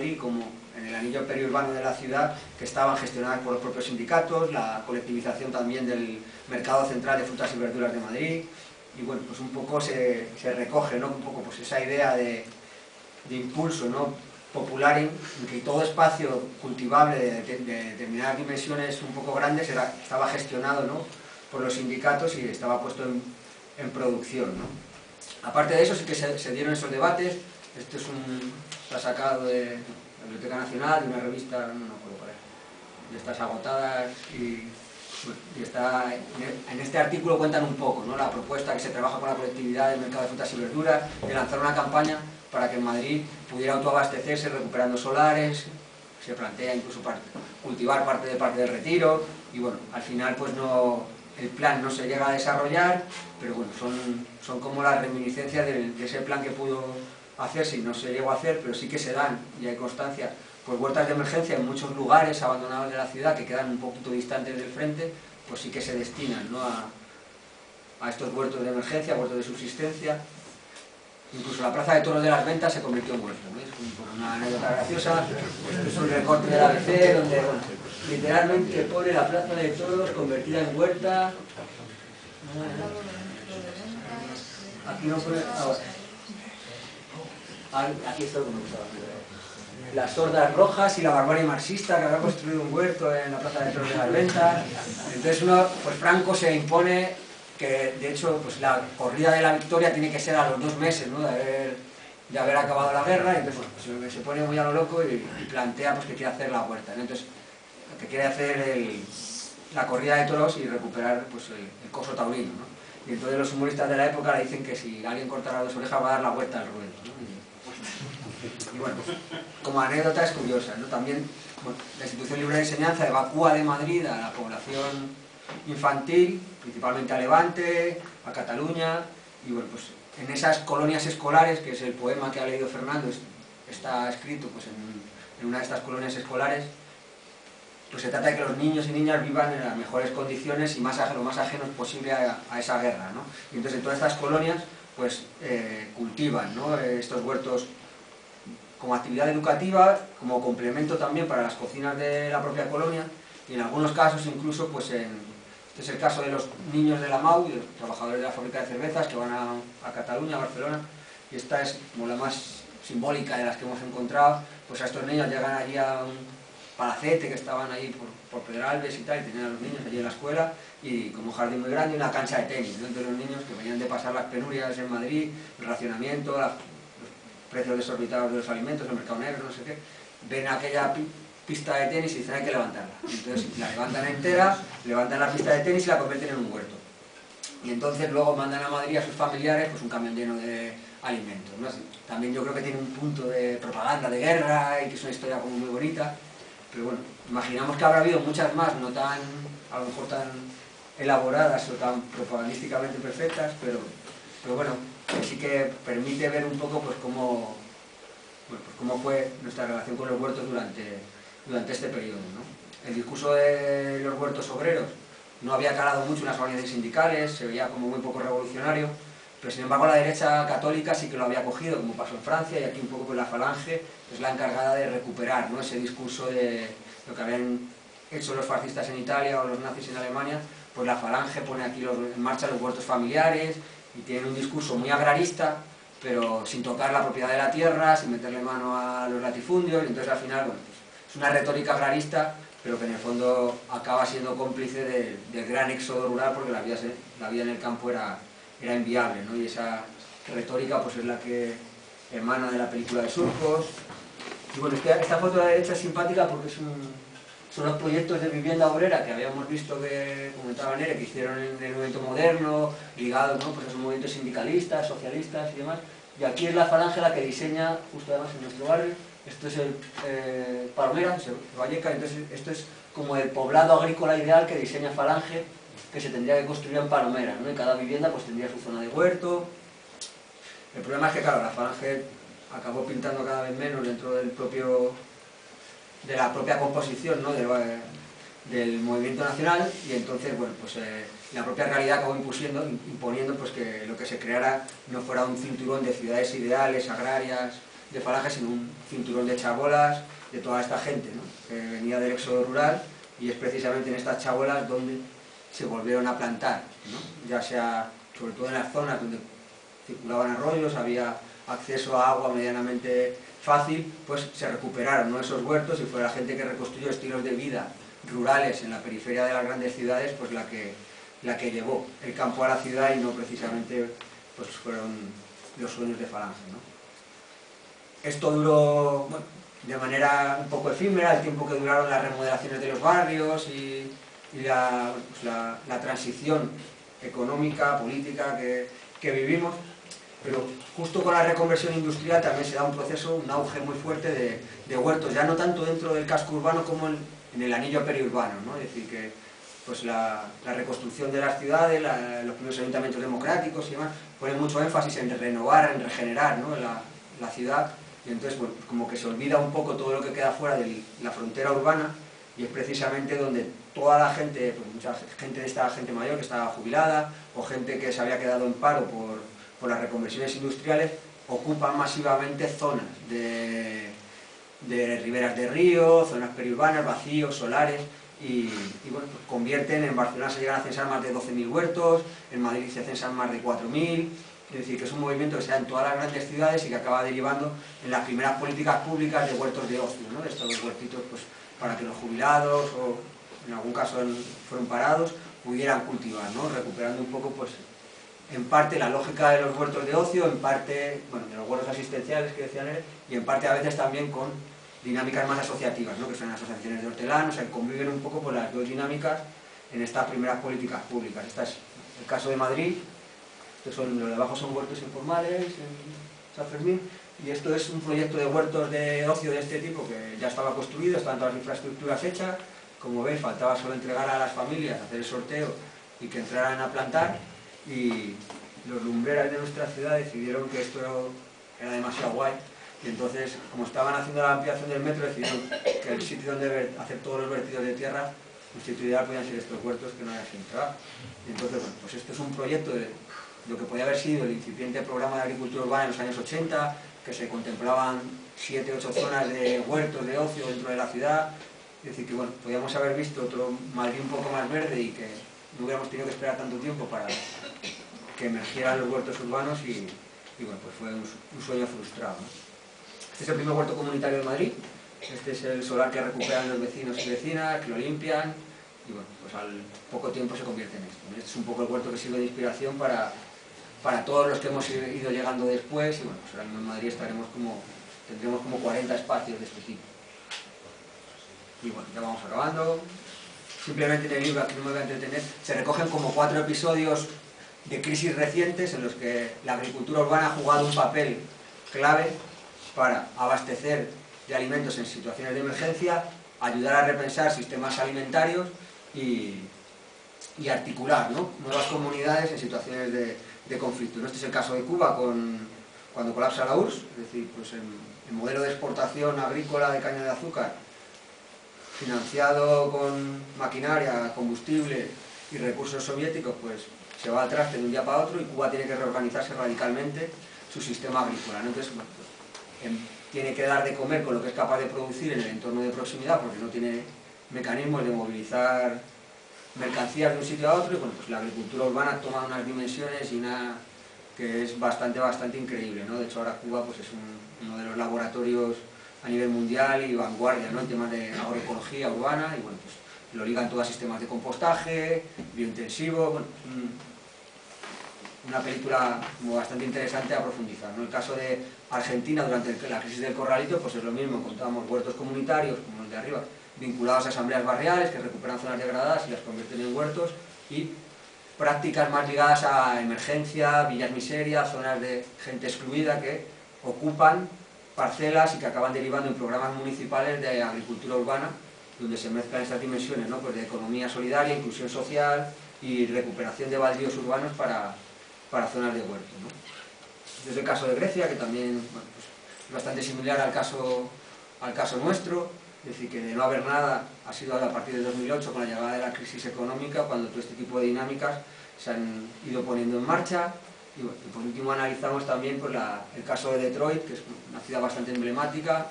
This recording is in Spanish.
Madrid como en el anillo periurbano de la ciudad, que estaban gestionadas por los propios sindicatos, la colectivización también del mercado central de frutas y verduras de Madrid, y bueno, pues un poco se recoge, ¿no? Un poco pues esa idea de impulso, ¿no? Popular en que todo espacio cultivable de determinadas dimensiones un poco grandes estaba gestionado, ¿no? Por los sindicatos y estaba puesto en producción, ¿no? Aparte de eso sí que se dieron esos debates. Esto está sacado de la Biblioteca Nacional, de una revista, no me acuerdo cuál es, de estas agotadas, y está, en este artículo cuentan un poco, ¿no? La propuesta que se trabaja con la colectividad del mercado de frutas y verduras, de lanzar una campaña para que en Madrid pudiera autoabastecerse recuperando solares. Se plantea incluso cultivar parte del Parque del Retiro, y bueno, al final pues el plan no se llega a desarrollar, pero bueno, son como las reminiscencias de ese plan que pudo hacerse y no se llegó a hacer, pero sí que se dan, y hay constancia, pues huertas de emergencia en muchos lugares abandonados de la ciudad que quedan un poquito distantes del frente, pues sí que se destinan, ¿no? a estos huertos de emergencia, huertos de subsistencia. Incluso la Plaza de Toros de las Ventas se convirtió en huerto, ¿no? Es una anécdota graciosa. Esto es un recorte del ABC donde, bueno, literalmente pone la Plaza de Toros convertida en huerta. Aquí no pone... Aquí está lo que me gustaba. Las sordas rojas y la barbarie marxista, que habrá construido un huerto en la Plaza de Toros de las Ventas. Entonces pues Franco se impone que, de hecho, pues la corrida de la victoria tiene que ser a los 2 meses, ¿no? de haber acabado la guerra, y entonces bueno, pues se pone muy a lo loco y plantea pues que quiere hacer la huerta, ¿no? Entonces, que quiere hacer la corrida de toros y recuperar pues el coso taurino, ¿no? Y entonces los humoristas de la época le dicen que si alguien cortara 2 orejas va a dar la vuelta al ruedo, ¿no? Y bueno, pues, como anécdota es curiosa, ¿no? También bueno, la Institución Libre de Enseñanza evacúa de Madrid a la población infantil, principalmente a Levante, a Cataluña, y bueno, pues en esas colonias escolares, que es el poema que ha leído Fernando, está escrito pues en una de estas colonias escolares, pues se trata de que los niños y niñas vivan en las mejores condiciones y lo más ajenos posible a esa guerra, ¿no? Y entonces en todas estas colonias pues cultivan, ¿no? Estos huertos como actividad educativa, como complemento también para las cocinas de la propia colonia, y en algunos casos incluso pues este es el caso de los niños de la MAU, de los trabajadores de la fábrica de cervezas que van a Cataluña, a Barcelona, y esta es como la más simbólica de las que hemos encontrado. Pues a estos niños llegan allí a un palacete que estaban ahí por Pedralbes y tal, y tenían a los niños allí en la escuela, y como un jardín muy grande y una cancha de tenis, ¿no? Entonces los niños que venían de pasar las penurias en Madrid, el racionamiento, los precios desorbitados de los alimentos, el mercado negro, no sé qué, ven aquella pista de tenis y dicen hay que levantarla. Entonces la levantan entera, levantan la pista de tenis y la convierten en un huerto. Y entonces luego mandan a Madrid a sus familiares pues un camión lleno de alimentos, ¿no? También yo creo que tiene un punto de propaganda, de guerra, y que es una historia como muy bonita, pero bueno, imaginamos que habrá habido muchas más, no tan, a lo mejor tan elaboradas o tan propagandísticamente perfectas, pero bueno, que sí que permite ver un poco pues cómo fue nuestra relación con los huertos durante este periodo, ¿no? El discurso de los huertos obreros no había calado mucho en las organizaciones sindicales, se veía como muy poco revolucionario, pero sin embargo la derecha católica sí que lo había cogido, como pasó en Francia, y aquí un poco pues la Falange es la encargada de recuperar, ¿no? Ese discurso de lo que habían hecho los fascistas en Italia o los nazis en Alemania. Pues la Falange pone aquí en marcha los huertos familiares y tiene un discurso muy agrarista, pero sin tocar la propiedad de la tierra, sin meterle mano a los latifundios, y entonces al final, bueno, pues es una retórica agrarista, pero que en el fondo acaba siendo cómplice del gran éxodo rural, porque la vida en el campo era inviable, ¿no? Y esa retórica pues es la que emana de la película de Surcos. Y bueno, esta foto de la derecha es simpática porque son los proyectos de vivienda obrera que habíamos visto, que comentaba Nere, que hicieron en el movimiento moderno, ligados, ¿no? Pues a esos movimientos sindicalistas, socialistas y demás. Y aquí es la Falange la que diseña, justo además en nuestro barrio, esto es el Palomera, Valleca, entonces esto es como el poblado agrícola ideal que diseña Falange, que se tendría que construir en Palomera, ¿no? Y cada vivienda pues tendría su zona de huerto. El problema es que, claro, la Falange acabó pintando cada vez menos dentro de la propia composición, ¿no? del movimiento nacional, y entonces, bueno, pues la propia realidad acabó imponiendo pues que lo que se creara no fuera un cinturón de ciudades ideales, agrarias, de Falange, sino un cinturón de chabolas de toda esta gente, ¿no?, que venía del éxodo rural, y es precisamente en estas chabolas donde se volvieron a plantar, ¿no?, ya sea, sobre todo en las zonas donde circulaban arroyos, había acceso a agua medianamente fácil, pues se recuperaron, ¿no?, esos huertos, y fue la gente que reconstruyó estilos de vida rurales en la periferia de las grandes ciudades, pues la que llevó el campo a la ciudad, y no precisamente pues fueron los sueños de Falange, ¿no? Esto duró, bueno, de manera un poco efímera, el tiempo que duraron las remodelaciones de los barrios y la transición económica, política que vivimos, pero justo con la reconversión industrial también se da un proceso, un auge muy fuerte de huertos, ya no tanto dentro del casco urbano como en el anillo periurbano, ¿no? Es decir, que pues la reconstrucción de las ciudades, los primeros ayuntamientos democráticos y demás, ponen mucho énfasis en renovar, en regenerar, ¿no?, la ciudad, y entonces bueno, como que se olvida un poco todo lo que queda fuera de la frontera urbana, y es precisamente donde toda la gente, pues mucha gente de esta gente mayor que estaba jubilada, o gente que se había quedado en paro por las reconversiones industriales, ocupan masivamente zonas de riberas de río, zonas periurbanas, vacíos, solares, y bueno, pues convierten. En Barcelona se llegan a censar más de 12.000 huertos, en Madrid se censan más de 4.000, es decir, que es un movimiento que se da en todas las grandes ciudades y que acaba derivando en las primeras políticas públicas de huertos de ocio, ¿no?, de estos huertitos pues, para que los jubilados, o en algún caso fueron parados, pudieran cultivar, ¿no?, recuperando un poco, pues, en parte la lógica de los huertos de ocio, en parte, bueno, de los huertos asistenciales que decían él, y en parte a veces también con dinámicas más asociativas, ¿no?, que son las asociaciones de hortelanos, o sea, que conviven un poco por las dos dinámicas en estas primeras políticas públicas. Este es el caso de Madrid, los de abajo son huertos informales en San Fermín, y esto es un proyecto de huertos de ocio de este tipo que ya estaba construido, estaban todas las infraestructuras hechas, como veis faltaba solo entregar a las familias, hacer el sorteo y que entraran a plantar, y los lumbreras de nuestra ciudad decidieron que esto era demasiado guay, y entonces, como estaban haciendo la ampliación del metro, decidieron que el sitio donde hacer todos los vertidos de tierra, el sitio ideal podían ser estos huertos que no había sin trabajo. Y entonces, bueno, pues esto es un proyecto de lo que podía haber sido el incipiente programa de agricultura urbana en los años 80, que se contemplaban 7 u 8 zonas de huertos de ocio dentro de la ciudad. Es decir, que bueno, podíamos haber visto otro Madrid un poco más verde, y que no hubiéramos tenido que esperar tanto tiempo para que emergieran los huertos urbanos, y bueno, pues fue un sueño frustrado, ¿no? Este es el primer huerto comunitario de Madrid, este es el solar que recuperan los vecinos y vecinas, que lo limpian, y bueno, pues al poco tiempo se convierte en esto. Este es un poco el huerto que sirve de inspiración para todos los que hemos ido llegando después, y bueno, pues ahora mismo en Madrid tendremos como 40 espacios de este tipo. Y bueno, ya vamos acabando. Simplemente en el libro, aquí no me voy a entretener, se recogen como 4 episodios de crisis recientes en los que la agricultura urbana ha jugado un papel clave para abastecer de alimentos en situaciones de emergencia, ayudar a repensar sistemas alimentarios y articular, ¿no?, nuevas comunidades en situaciones de conflicto. Este es el caso de Cuba cuando colapsa la URSS, es decir, pues el modelo de exportación agrícola de caña de azúcar, financiado con maquinaria, combustible y recursos soviéticos, pues se va al traste de un día para otro, y Cuba tiene que reorganizarse radicalmente su sistema agrícola, ¿no? Entonces, bueno, pues, tiene que dar de comer con lo que es capaz de producir en el entorno de proximidad, porque no tiene mecanismos de movilizar mercancías de un sitio a otro, y bueno, pues la agricultura urbana toma unas dimensiones y que es bastante increíble, ¿no? De hecho ahora Cuba pues es uno de los laboratorios a nivel mundial y vanguardia, ¿no?, en temas de agroecología urbana, y bueno, pues lo ligan todo a sistemas de compostaje, biointensivo, bueno, una película como bastante interesante a profundizar, ¿no? El caso de Argentina durante la crisis del Corralito, pues es lo mismo, encontramos huertos comunitarios, como el de arriba, vinculados a asambleas barriales que recuperan zonas degradadas y las convierten en huertos, y prácticas más ligadas a emergencia, villas miseria, zonas de gente excluida que ocupan parcelas y que acaban derivando en programas municipales de agricultura urbana, donde se mezclan estas dimensiones, ¿no?, pues de economía solidaria, inclusión social y recuperación de baldíos urbanos para zonas de huerto, ¿no? Este es el caso de Grecia, que también, bueno, pues, es bastante similar al caso nuestro, es decir, que de no haber nada ha sido a partir de 2008, con la llegada de la crisis económica, cuando todo este tipo de dinámicas se han ido poniendo en marcha, y por último analizamos también pues, el caso de Detroit, que es una ciudad bastante emblemática,